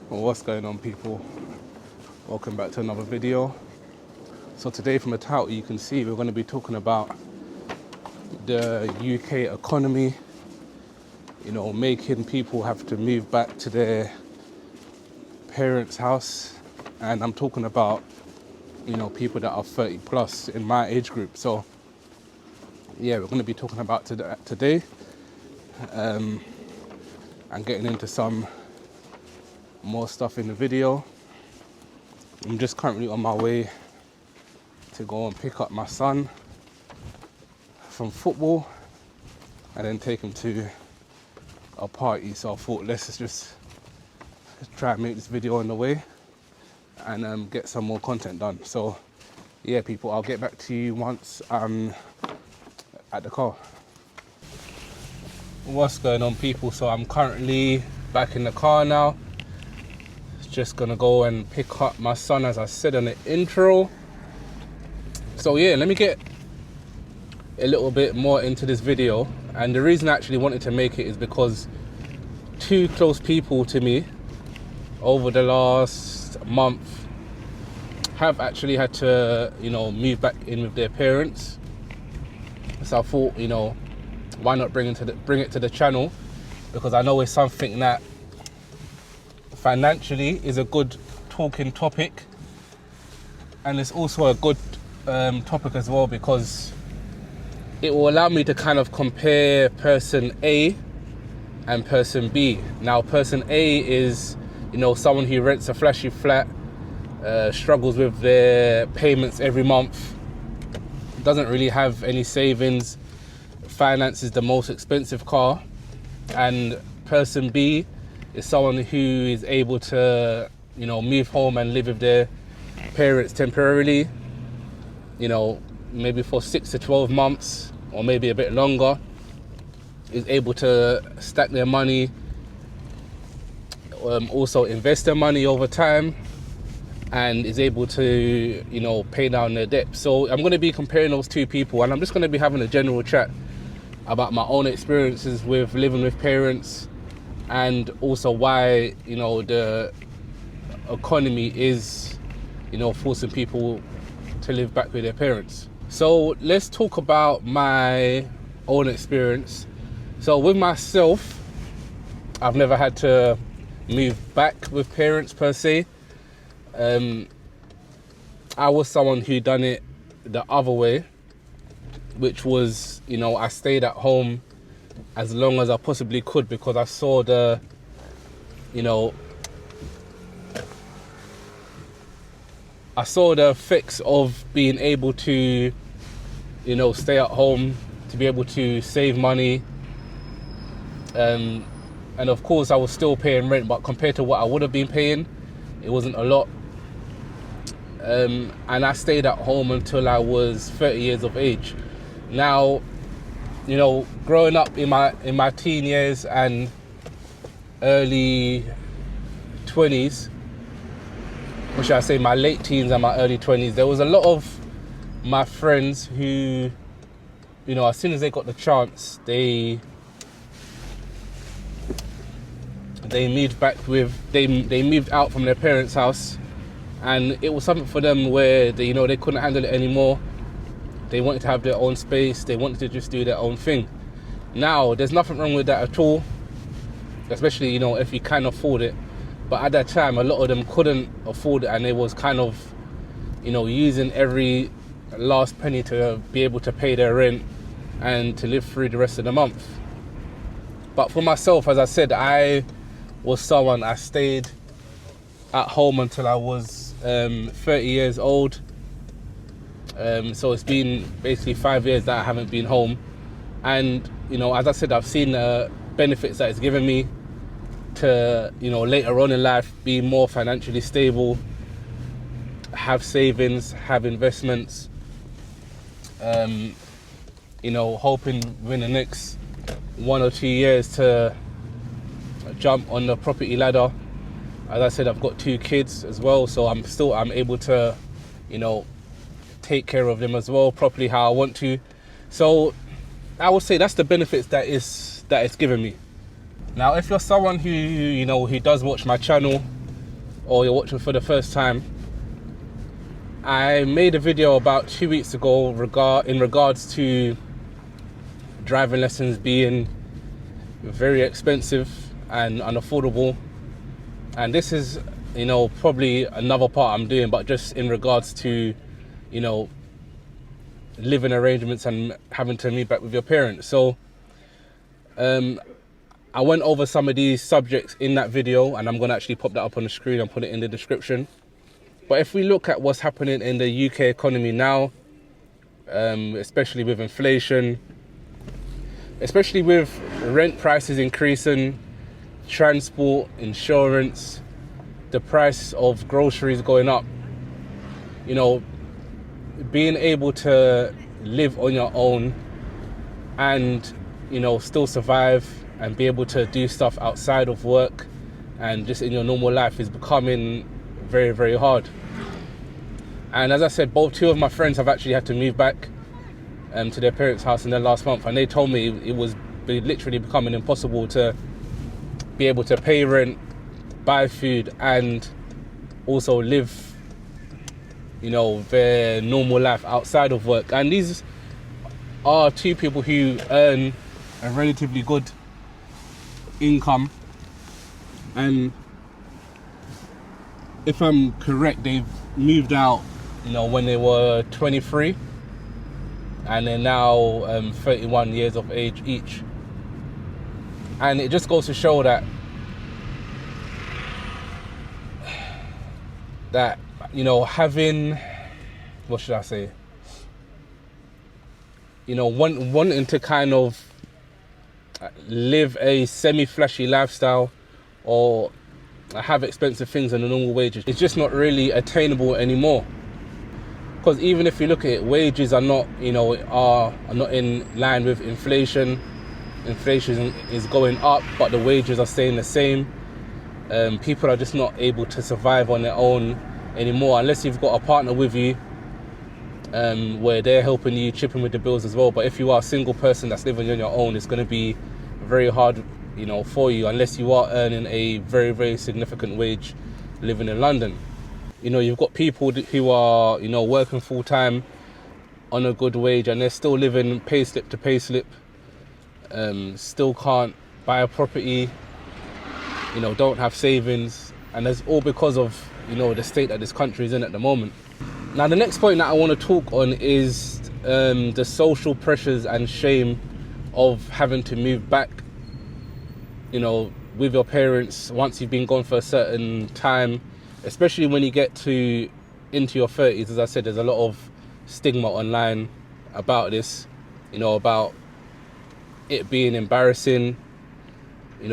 Well, what's going on, people? Welcome back to another video. So today, from the title you can see, we're going to be talking about the UK economy, making people have to move back to their parents' house. And I'm talking about people that are 30 plus in my age group. So yeah, we're going to be talking about today and getting into some more stuff in the video. I'm just currently on my way to go and pick up my son from football and then take him to a party. So I thought let's just try and make this video on the way and get some more content done. So yeah, people, I'll get back to you once I'm at the car. What's going on, people? So I'm currently back in the car now. Just gonna go and pick up my son, as I said in the intro. So yeah, let me get a little bit more into this video. And the reason I actually wanted to make it is because two close people to me over the last month have actually had to, move back in with their parents. So I thought, why not bring it to the channel, because I know it's something that financially is a good talking topic, and it's also a good topic as well, because it will allow me to kind of compare person A and person B. Now, person A is someone who rents a flashy flat, struggles with their payments every month, doesn't really have any savings, finances the most expensive car. And person B is someone who is able to, move home and live with their parents temporarily, maybe for 6 to 12 months or maybe a bit longer, is able to stack their money, also invest their money over time, and is able to, pay down their debt. So I'm going to be comparing those two people, and I'm just going to be having a general chat about my own experiences with living with parents, and also why the economy is forcing people to live back with their parents. So let's talk about my own experience. So with myself, I've never had to move back with parents per se. I was someone who done it the other way, which was I stayed at home as long as I possibly could, because I saw the effects of being able to stay at home, to be able to save money, and of course I was still paying rent, but compared to what I would have been paying, it wasn't a lot. And I stayed at home until I was 30 years of age. Now, growing up in my teen years and early 20s, or should I say my late teens and my early 20s, there was a lot of my friends who, as soon as they got the chance, they moved out from their parents' house, and it was something for them where they couldn't handle it anymore. They wanted to have their own space. They wanted to just do their own thing. Now, there's nothing wrong with that at all, especially, if you can afford it. But at that time, a lot of them couldn't afford it, and they was kind of, using every last penny to be able to pay their rent and to live through the rest of the month. But for myself, as I said, I stayed at home until I was 30 years old. So it's been basically 5 years that I haven't been home. And, as I said, I've seen the benefits that it's given me to, later on in life be more financially stable, have savings, have investments, hoping within the next 1 or 2 years to jump on the property ladder. As I said, I've got 2 kids as well, so I'm able to, take care of them as well properly how I want to. So I would say that's the benefits that it's given me. Now, if you're someone who, who does watch my channel, or you're watching for the first time, I made a video about 2 weeks ago in regards to driving lessons being very expensive and unaffordable. And this is, probably another part I'm doing, but just in regards to, living arrangements and having to meet back with your parents. So I went over some of these subjects in that video, and I'm going to actually pop that up on the screen and put it in the description. But if we look at what's happening in the UK economy now, especially with inflation, especially with rent prices increasing, transport, insurance, the price of groceries going up, being able to live on your own and, still survive and be able to do stuff outside of work and just in your normal life is becoming very, very hard. And as I said, two of my friends have actually had to move back to their parents' house in the last month, and they told me it was literally becoming impossible to be able to pay rent, buy food, and also live, their normal life outside of work. And these are two people who earn a relatively good income, and if I'm correct, they've moved out, when they were 23, and they're now 31 years of age each. And it just goes to show that having, what should I say, wanting to kind of live a semi-flashy lifestyle or have expensive things on a normal wages, it's just not really attainable anymore. Because even if you look at it, wages are not, are not in line with inflation. Inflation is going up, but the wages are staying the same. People are just not able to survive on their own anymore, unless you've got a partner with you, where they're helping you, chipping with the bills as well. But if you are a single person that's living on your own, it's going to be very hard, for you, unless you are earning a very, very significant wage living in London. You've got people who are, working full time on a good wage, and they're still living payslip to payslip, still can't buy a property, don't have savings, and that's all because of, the state that this country is in at the moment. Now, the next point that I want to talk on is the social pressures and shame of having to move back, with your parents once you've been gone for a certain time, especially when you get into your 30s. As I said, there's a lot of stigma online about this, about it being embarrassing.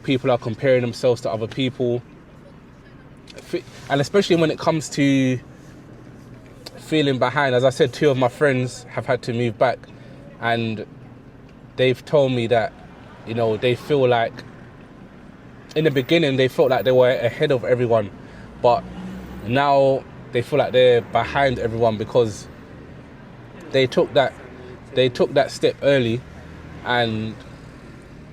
People are comparing themselves to other people, and especially when it comes to feeling behind. As I said, two of my friends have had to move back, and they've told me that, they feel like, in the beginning, they felt like they were ahead of everyone, but now they feel like they're behind everyone because they took that step early, and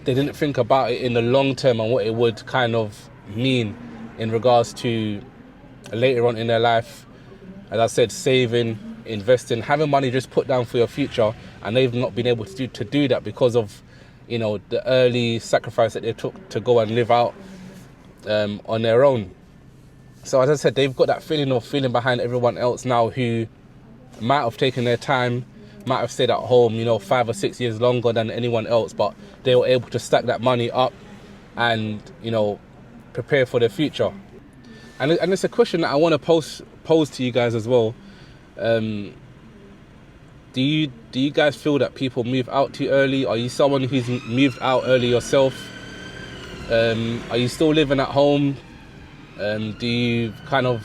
they didn't think about it in the long term and what it would kind of mean in regards to later on in their life. As I said, saving, investing, having money just put down for your future, and they've not been able to do that because of, the early sacrifice that they took to go and live out on their own. So as I said, they've got that feeling of feeling behind everyone else now, who might have taken their time, might have stayed at home, 5 or 6 years longer than anyone else, but they were able to stack that money up and, prepare for their future. And it's a question that I want to pose to you guys as well. Do you guys feel that people move out too early? Are you someone who's moved out early yourself? Are you still living at home? Do you kind of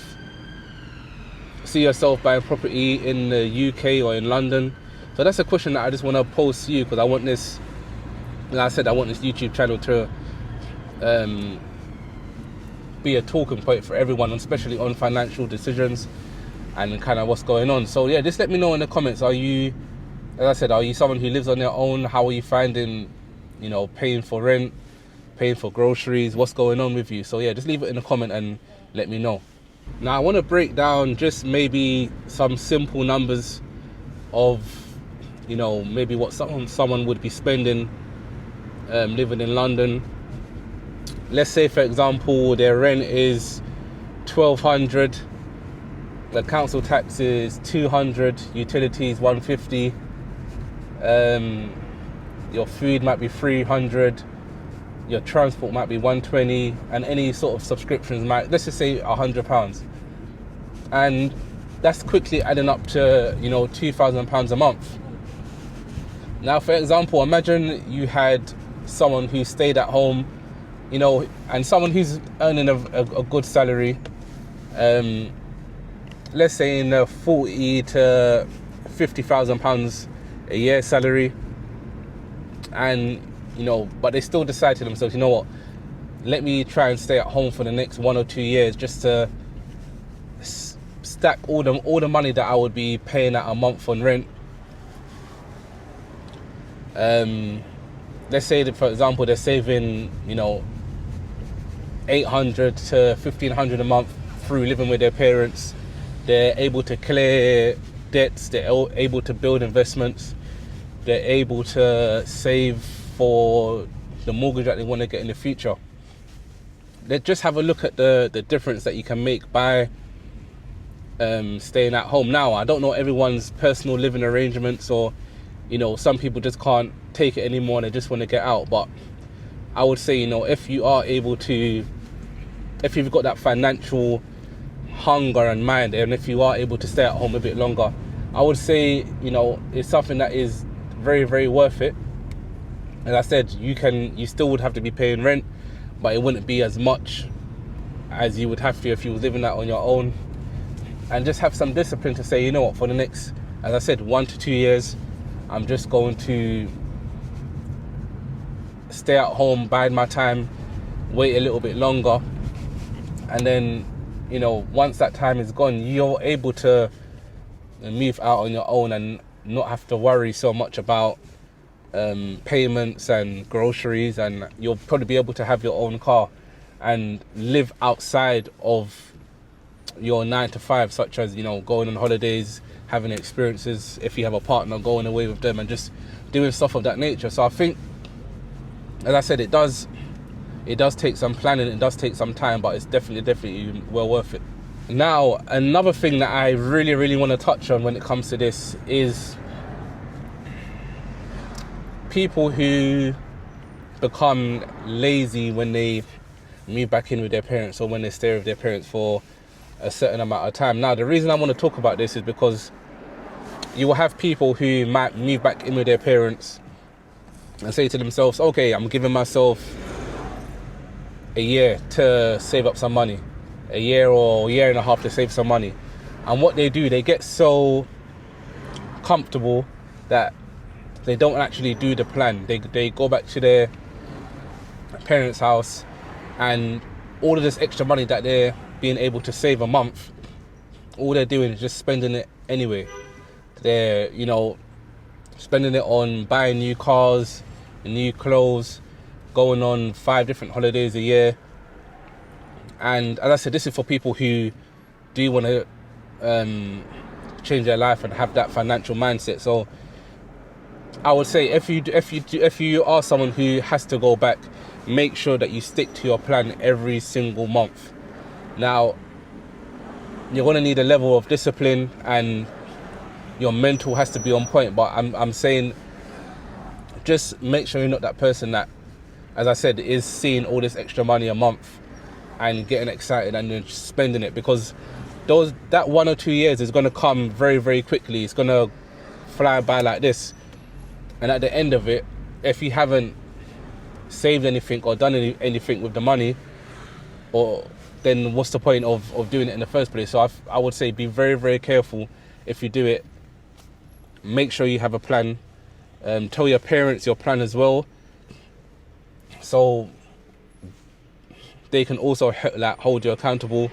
see yourself buying property in the UK or in London? So that's a question that I just want to pose to you, because I want this, like I said, I want this YouTube channel to be a talking point for everyone, especially on financial decisions and kind of what's going on. So yeah, just let me know in the comments. Are you, as I said, are you someone who lives on their own? How are you finding, paying for rent, paying for groceries? What's going on with you? So yeah, just leave it in a comment and let me know. Now I want to break down just maybe some simple numbers of, maybe what someone would be spending living in London. Let's say, for example, their rent is 1,200, the council tax is 200, utilities 150, your food might be 300, your transport might be 120, and any sort of subscriptions might, let's just say, £100. And that's quickly adding up to, £2,000 a month. Now, for example, imagine you had someone who stayed at home, and someone who's earning a good salary, let's say in a 40 to 50,000 pounds a year salary, and but they still decide to themselves, you know what, let me try and stay at home for the next 1 or 2 years just to stack all the money that I would be paying at a month on rent. Let's say that, for example, they're saving 800 to 1,500 a month through living with their parents. They're able to clear debts, they're able to build investments, they're able to save for the mortgage that they want to get in the future. Let's just have a look at the difference that you can make by staying at home. Now, I don't know everyone's personal living arrangements, or some people just can't take it anymore and they just want to get out, but I would say, if you are able to, if you've got that financial hunger and mind, and if you are able to stay at home a bit longer, I would say, it's something that is very, very worth it. As I said, you still would have to be paying rent, but it wouldn't be as much as you would have to if you were living that on your own. And just have some discipline to say, for the next, as I said, 1 to 2 years, I'm just going to stay at home, bide my time, wait a little bit longer, and then once that time is gone, you're able to move out on your own and not have to worry so much about payments and groceries, and you'll probably be able to have your own car and live outside of your 9 to 5, such as going on holidays, having experiences, if you have a partner, going away with them and just doing stuff of that nature. So I think, as I said, it does take some planning, it does take some time, but it's definitely well worth it. Now, another thing that I really, really want to touch on when it comes to this is people who become lazy when they move back in with their parents, or when they stay with their parents for a certain amount of time. Now, the reason I want to talk about this is because you will have people who might move back in with their parents and say to themselves, okay, I'm giving myself a year to save up some money, a year or a year and a half to save some money. And what they do, they get so comfortable that they don't actually do the plan. They go back to their parents' house, and all of this extra money that they're being able to save a month, all they're doing is just spending it anyway. They're, spending it on buying new cars, new clothes, going on 5 different holidays a year. And as I said, this is for people who do want to change their life and have that financial mindset. So I would say, if you are someone who has to go back, make sure that you stick to your plan every single month. Now, you're going to need a level of discipline, and your mental has to be on point. But I'm saying, just make sure you're not that person that, as I said, is seeing all this extra money a month and getting excited and then spending it, because that 1 or 2 years is going to come very, very quickly. It's going to fly by like this. And at the end of it, if you haven't saved anything or done anything with the money, then what's the point of doing it in the first place? So I would say, be very, very careful if you do it. Make sure you have a plan. Tell your parents your plan as well, so they can also hold you accountable.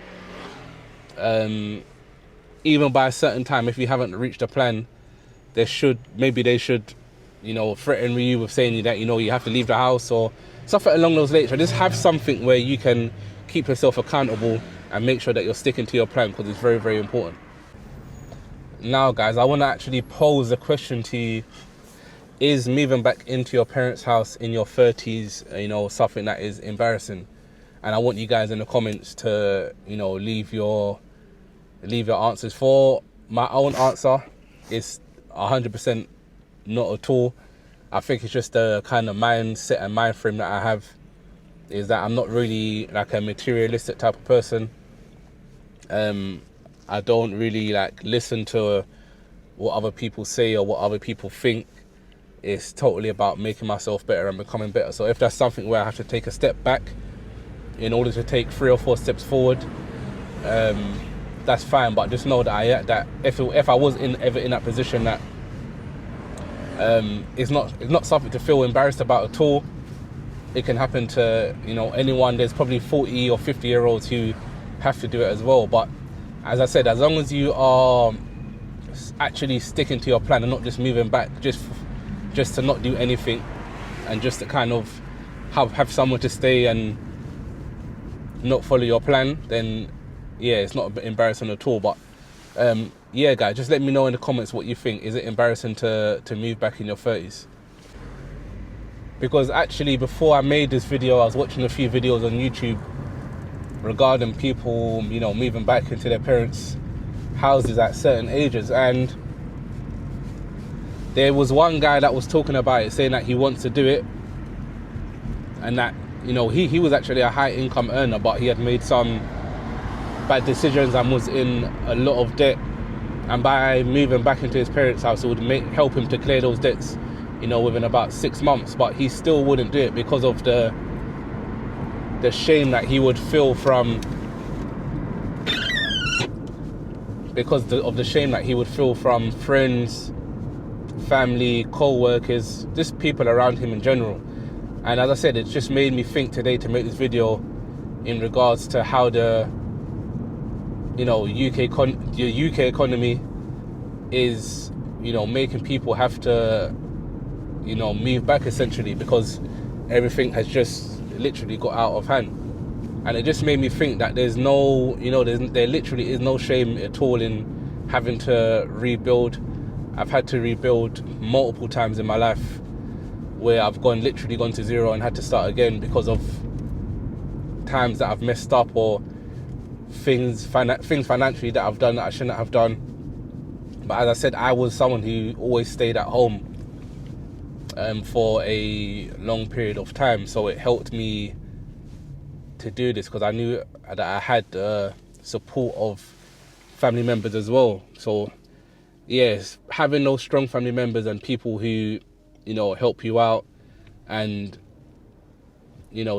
Even by a certain time, if you haven't reached a plan, they should threaten you with saying that you have to leave the house or something along those lines. Or just have something where you can keep yourself accountable and make sure that you're sticking to your plan, because it's very, very important. Now, guys, I want to actually pose a question to you. Is moving back into your parents' house in your 30s, something that is embarrassing? And I want you guys in the comments to, leave your answers. For my own answer, it's 100% not at all. I think it's just the kind of mindset and mind frame that I have, is that I'm not really like a materialistic type of person. I don't really like listen to what other people say or what other people think. It's totally about making myself better and becoming better. So if that's something where I have to take a step back in order to take 3 or 4 steps forward, that's fine. But just know that if I was ever in that position, that it's not something to feel embarrassed about at all. It can happen to anyone. There's probably 40 or 50-year-olds who have to do it as well. But as I said, as long as you are actually sticking to your plan and not just moving back just to not do anything, and just to kind of have somewhere to stay and not follow your plan, then yeah, it's not embarrassing at all. But yeah, guys, just let me know in the comments what you think. Is it embarrassing to move back in your 30s? Because actually, before I made this video, I was watching a few videos on YouTube regarding people, moving back into their parents' houses at certain ages, and there was one guy that was talking about it, saying that he wants to do it, and that he was actually a high income earner, but he had made some bad decisions and was in a lot of debt, and by moving back into his parents' house, it would help him to clear those debts within about 6 months. But he still wouldn't do it because of the shame that he would feel from friends, family, co-workers, just people around him in general. And as I said, it just made me think today to make this video in regards to how the UK economy is making people have to move back, essentially, because everything has just literally got out of hand. And it just made me think that there's no there literally is no shame at all in having to rebuild. I've had to rebuild multiple times in my life where I've literally gone to zero and had to start again because of times that I've messed up, or things financially that I've done that I shouldn't have done. But as I said, I was someone who always stayed at home for a long period of time, so it helped me to do this because I knew that I had support of family members as well. So yes, having those strong family members and people who help you out and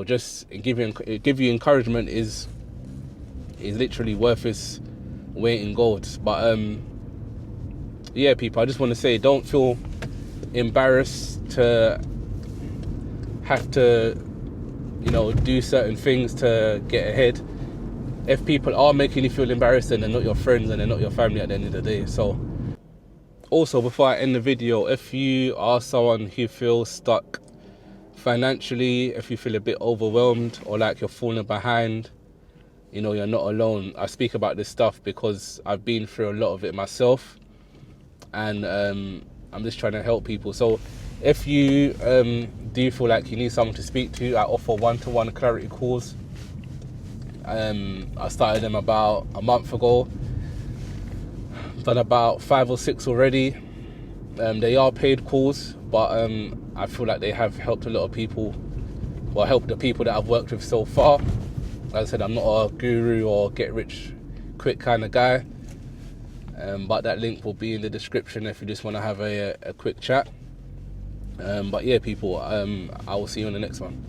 just give you encouragement is literally worth its weight in gold. But yeah, people, I just want to say, don't feel embarrassed to have to do certain things to get ahead. If people are making you feel embarrassed, then they're not your friends and they're not your family at the end of the day. So also, before I end the video, if you are someone who feels stuck financially, if you feel a bit overwhelmed or like you're falling behind, you're not alone. I speak about this stuff because I've been through a lot of it myself, and I'm just trying to help people. So if you do feel like you need someone to speak to, I offer one-to-one clarity calls. I started them about a month ago. Done about 5 or 6 already. They are paid calls, but I feel like they have helped a lot of people. Well, helped the people that I've worked with so far. Like I said, I'm not a guru or get rich quick kind of guy, but that link will be in the description if you just want to have a quick chat. But yeah, people, I will see you on the next one.